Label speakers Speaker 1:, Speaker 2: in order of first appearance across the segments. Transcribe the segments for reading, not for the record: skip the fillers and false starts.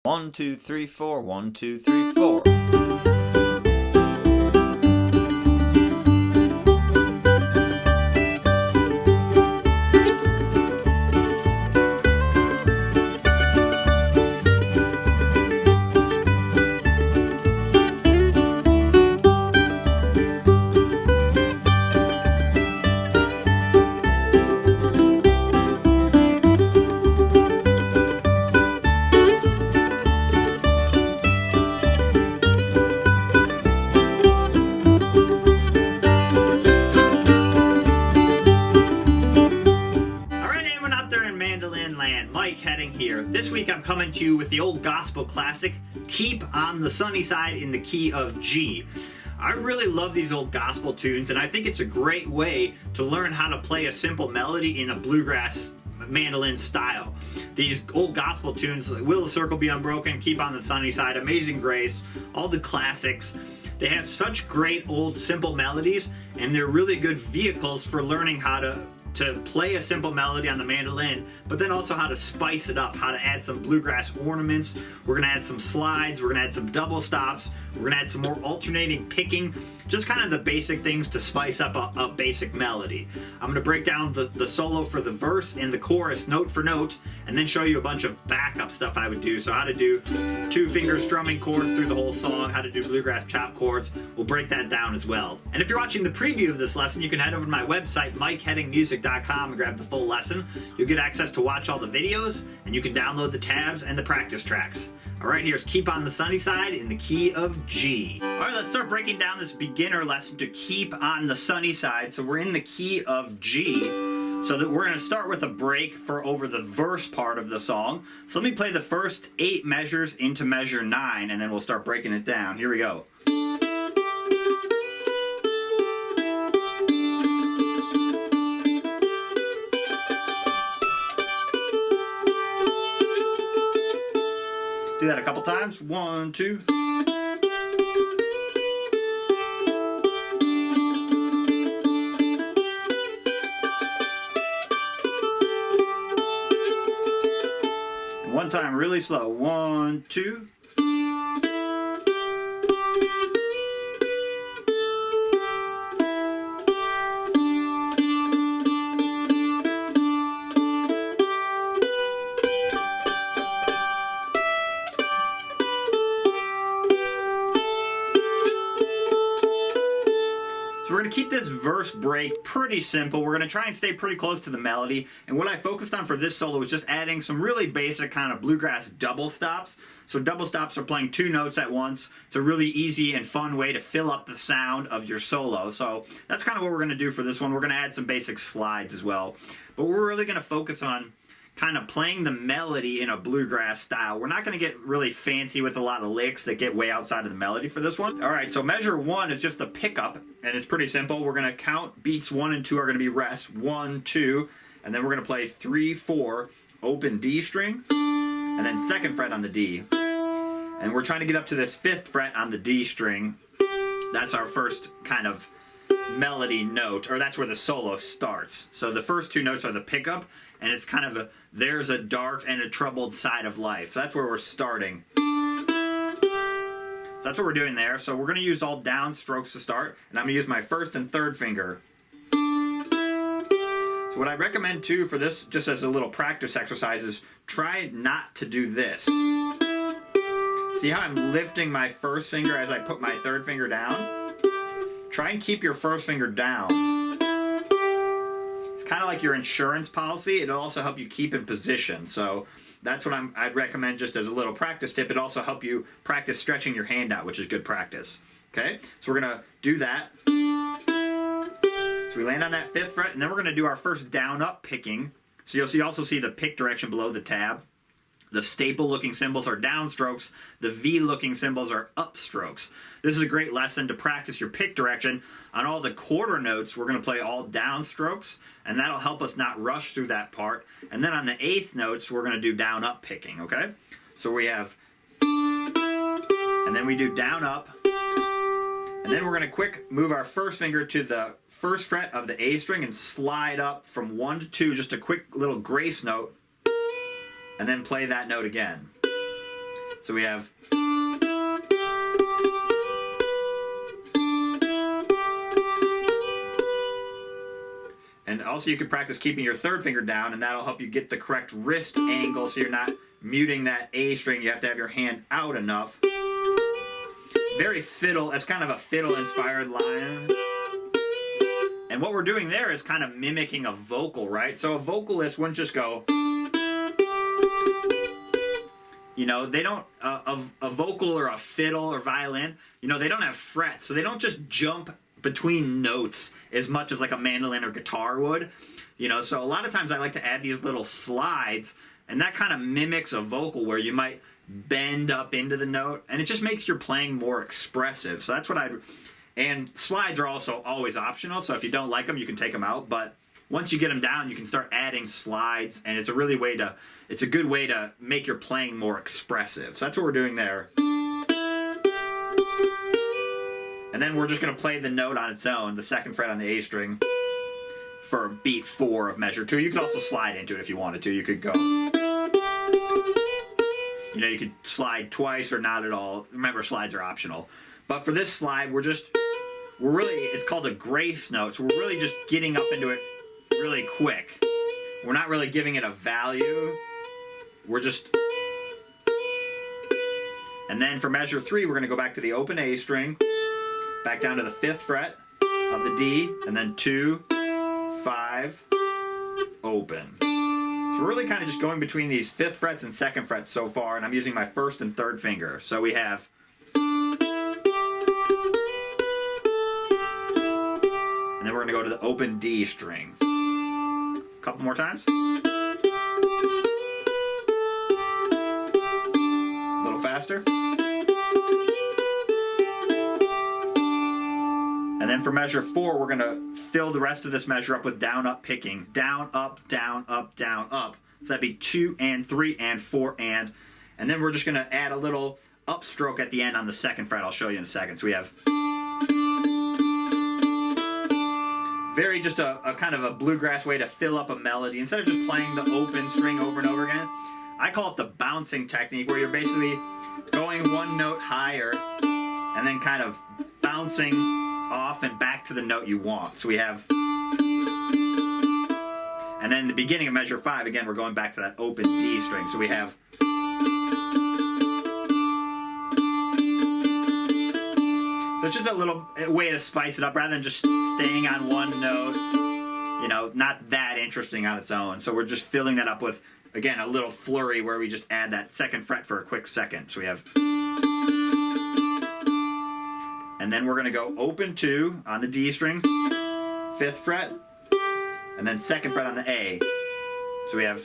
Speaker 1: 1, 2, 3, 4, 1, 2, 3, 4.
Speaker 2: Mike Hedding here. This week I'm coming to you with the old gospel classic, Keep on the Sunny Side in the key of G. I really love these old gospel tunes, and I think it's a great way to learn how to play a simple melody in a bluegrass mandolin style. These old gospel tunes, like Will the Circle Be Unbroken, Keep on the Sunny Side, Amazing Grace, all the classics, they have such great old simple melodies, and they're really good vehicles for learning how to play a simple melody on the mandolin, but then also how to spice it up, how to add some bluegrass ornaments. We're gonna add some slides, we're gonna add some double stops, we're gonna add some more alternating picking, just kind of the basic things to spice up a basic melody. I'm gonna break down the solo for the verse and the chorus note for note, and then show you a bunch of backup stuff I would do. So how to do 2-finger strumming chords through the whole song, how to do bluegrass chop chords. We'll break that down as well. And if you're watching the preview of this lesson, you can head over to my website, MikeHeddingMusic.com, and grab the full lesson. You'll get access to watch all the videos, and you can download the tabs and the practice tracks. All right, here's Keep on the Sunny Side in the key of G. All right, let's start breaking down this beginner lesson to Keep on the Sunny Side. So we're in the key of G, so that we're gonna start with a break for over the verse part of the song. So let me play the first 8 measures into measure 9, and then we'll start breaking it down. Here we go. Do that a couple times. 1, 2. And one time really slow. 1, 2. So we're going to keep this verse break pretty simple. We're going to try and stay pretty close to the melody. And what I focused on for this solo was just adding some really basic kind of bluegrass double stops. So double stops are playing 2 notes at once. It's a really easy and fun way to fill up the sound of your solo. So that's kind of what we're going to do for this one. We're going to add some basic slides as well. But we're really going to focus on kind of playing the melody in a bluegrass style. We're not going to get really fancy with a lot of licks that get way outside of the melody for this one. All right, so measure 1 is just the pickup, and it's pretty simple. We're going to count beats 1 and 2 are going to be rest, 1, 2, and then we're going to play 3, 4, open D string, and then 2nd fret on the D. And we're trying to get up to this 5th fret on the D string. That's our first kind of melody note, or that's where the solo starts. So the first 2 notes are the pickup, and it's kind of there's a dark and a troubled side of life. So that's where we're starting. So that's what we're doing there. So we're going to use all down strokes to start, and I'm going to use my 1st and 3rd finger. So what I recommend too for this, just as a little practice exercise, is try not to do this. See how I'm lifting my 1st finger as I put my 3rd finger down? Try and keep your 1st finger down. It's kind of like your insurance policy. It'll also help you keep in position. So that's what I'd recommend just as a little practice tip. It'll also help you practice stretching your hand out, which is good practice. Okay, so we're going to do that. So we land on that 5th fret, and then we're going to do our first down-up picking. So you'll also see the pick direction below the tab. The staple-looking symbols are downstrokes. The V-looking symbols are upstrokes. This is a great lesson to practice your pick direction. On all the quarter notes, we're going to play all downstrokes, and that'll help us not rush through that part. And then on the 8th notes, we're going to do down-up picking, okay? So we have, and then we do down-up, and then we're going to quick move our 1st finger to the 1st fret of the A string and slide up from 1 to 2, just a quick little grace note, and then play that note again. So we have. And also you can practice keeping your third finger down, and that'll help you get the correct wrist angle so you're not muting that A string. You have to have your hand out enough. Very fiddle, that's kind of a fiddle inspired line. And what we're doing there is kind of mimicking a vocal, right? So a vocalist wouldn't just go, you know, they don't, a vocal or a fiddle or violin, you know, they don't have frets, so they don't just jump between notes as much as like a mandolin or guitar would, you know. So a lot of times I like to add these little slides, and that kind of mimics a vocal where you might bend up into the note, and it just makes your playing more expressive. So that's what I'd. And slides are also always optional, so if you don't like them, you can take them out. But once you get them down, you can start adding slides, and it's a good way to make your playing more expressive. So that's what we're doing there. And then we're just going to play the note on its own, the second fret on the A string, for beat 4 of measure 2. You could also slide into it if you wanted to. You could go, you know, you could slide twice or not at all. Remember, slides are optional. But for this slide, it's called a grace note, so we're really just getting up into it really quick. We're not really giving it a value. We're just. And then for measure 3, we're going to go back to the open A string, back down to the 5th fret of the D, and then 2, 5, open. So we're really kind of just going between these 5th frets and 2nd frets so far, and I'm using my 1st and 3rd finger. So we have. And then we're going to go to the open D string. A couple more times. A little faster. And then for measure 4, we're going to fill the rest of this measure up with down, up picking. Down, up, down, up, down, up. So that'd be 2 and 3 and 4 and. And then we're just going to add a little upstroke at the end on the 2nd fret. I'll show you in a second. So we have very just a kind of a bluegrass way to fill up a melody. Instead of just playing the open string over and over again, I call it the bouncing technique, where you're basically going one note higher and then kind of bouncing off and back to the note you want. So we have, and then the beginning of measure 5, again, we're going back to that open D string. So we have, so it's just a little way to spice it up rather than just staying on one note, you know, not that interesting on its own. So we're just filling that up with, again, a little flurry where we just add that 2nd fret for a quick second. So we have, and then we're going to go open 2 on the D string, 5th fret, and then 2nd fret on the A. So we have,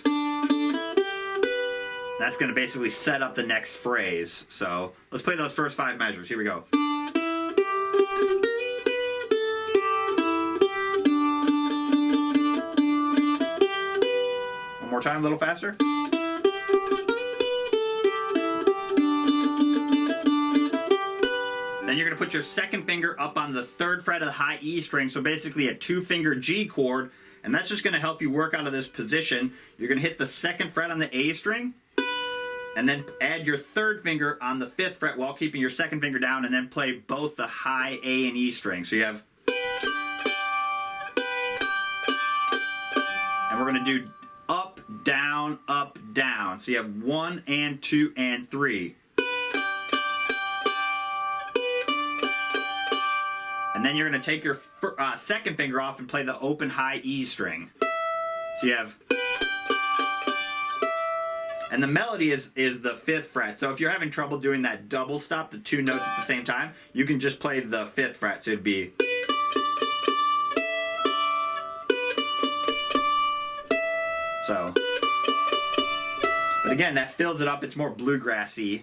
Speaker 2: that's going to basically set up the next phrase. So let's play those first 5 measures. Here we go. One more time, a little faster. Then you're going to put your 2nd finger up on the 3rd fret of the high E string, so basically a 2-finger G chord, and that's just going to help you work out of this position. You're going to hit the 2nd fret on the A string, and then add your 3rd finger on the 5th fret while keeping your 2nd finger down, and then play both the high A and E string. So you have, and we're going to do up, down, up, down. So you have 1 and 2 and 3. And then you're going to take your 2nd finger off and play the open high E string. So you have, and the melody is the 5th fret. So if you're having trouble doing that double stop, the 2 notes at the same time, you can just play the 5th fret. So it'd be, so, but again, that fills it up. It's more bluegrassy.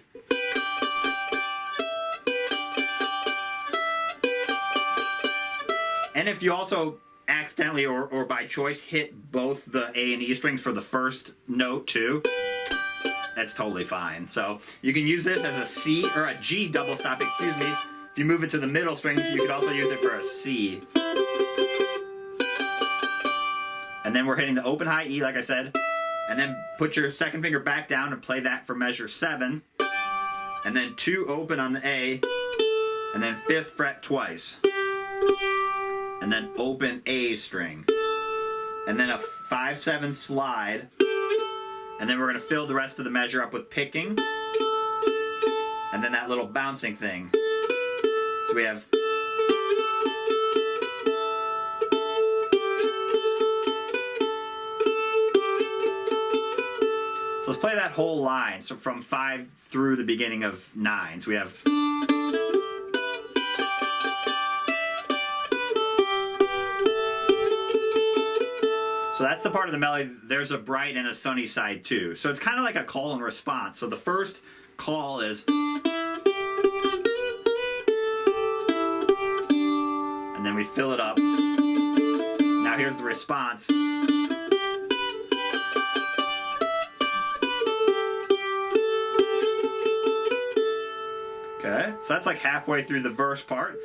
Speaker 2: And if you also accidentally or by choice hit both the A and E strings for the first note too, that's totally fine. So you can use this as a C or a G double stop, excuse me. If you move it to the middle strings, you could also use it for a C. And then we're hitting the open high E, like I said. And then put your 2nd finger back down and play that for measure 7. and then 2 open on the A, and then 5th fret twice, and then open A string, and then a 5/7 slide, and then we're going to fill the rest of the measure up with picking, and then that little bouncing thing. So we have So let's play that whole line. So from 5 through the beginning of 9. So we have So that's the part of the melody. There's a bright and a sunny side too. So it's kind of like a call and response. So the first call is, and then we fill it up. Now here's the response. Okay, so that's like halfway through the verse part.